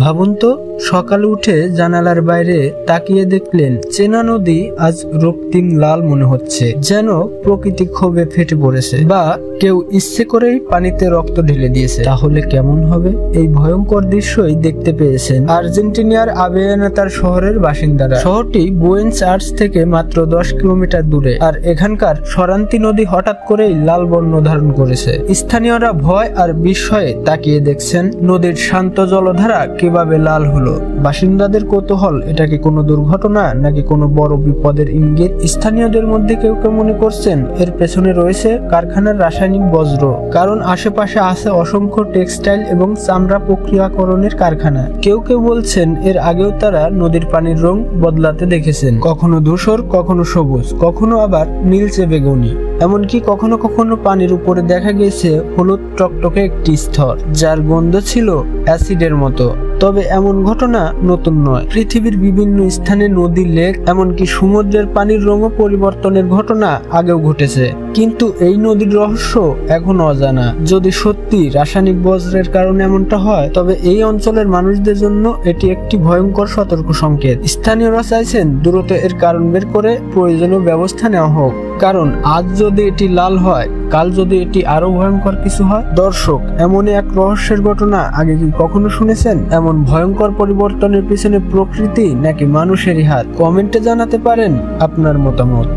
ভাবুন তো, সকালে উঠে জানালার বাইরে তাকিয়ে দেখলেন চেনা নদী আজ রক্তিম লাল মনে হচ্ছে, যেন প্রকৃতি ক্ষোভে ফেটে পড়েছে বা কেউ ইচ্ছে করেই পানিতে রক্ত ঢেলে দিয়েছে। তাহলে কেমন হবে? এই ভয়ঙ্কর দৃশ্যই দেখতে পেয়েছেন আর্জেন্টিনার আবেয়ানাতার শহরের বাসিন্দারা। শহরটি বুয়েনোস আয়ার্স থেকে মাত্র 10 কিলোমিটার দূরে, আর এখানকার সরান্তি নদী হঠাৎ করেই লাল বর্ণ ধারণ করেছে। স্থানীয়রা ভয় আর বিস্ময়ে তাকিয়ে দেখছেন নদীর শান্ত জলধারা কিভাবে লাল হলো। বাসিন্দাদের কৌতূহল, এটা কি কোনো দুর্ঘটনা নাকি কোনো বড় বিপদের ইঙ্গিত? স্থানীয়দের মধ্যে কেউ কেউ মনে করছেন এর পেছনে রয়েছে কারখানার রাসায়নিক বজ্র, কারণ আশেপাশে আছে অসংখ্য টেক্সটাইল এবং চামড়া প্রক্রিয়াকরণের কারখানা। কেউ কেউ বলছেন এর আগেও তারা নদীর পানির রং বদলাতে দেখেছেন, কখনো ধূসর, কখনো সবুজ, কখনো আবার নীলচে বেগুনি, এমনকি কখনো কখনো পানির উপরে দেখা গেছে হলুদ টকটকে একটি স্তর, যার গন্ধ ছিল অ্যাসিডের মতো। তবে এমন ঘটনা নতুন নয়। পৃথিবীর বিভিন্ন স্থানে নদী, লেক, এমনকি সমুদ্রের পানির রঙ পরিবর্তনের ঘটনা আগেও ঘটেছে, কিন্তু এই নদীর রহস্য এখনো অজানা। যদি সত্যি রাসায়নিক বজ্রের কারণে এমনটা হয়, তবে এই অঞ্চলের মানুষদের জন্য এটি একটি ভয়ঙ্কর সতর্ক সংকেত। স্থানীয়রা চাইছেন দ্রুত এর কারণ বের করে প্রয়োজনীয় ব্যবস্থা নেওয়া হোক, কারণ আজ যদি এটি লাল হয়, কাল যদি এটি আরো ভয়ঙ্কর কিছু হয়। দর্শক, এমনই এক রহস্যের ঘটনা আগে কি কখনো শুনেছেন? এমন ভয়ঙ্কর পরিবর্তনের পিছনে প্রকৃতি নাকি মানুষেরই হাত? কমেন্টে জানাতে পারেন আপনার মতামত।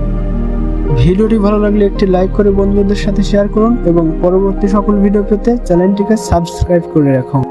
ভিডিওটি ভালো লাগলে একটি লাইক করে বন্ধুদের সাথে শেয়ার করুন এবং পরবর্তী সকল ভিডিও পেতে চ্যানেলটিকে সাবস্ক্রাইব করে রাখুন।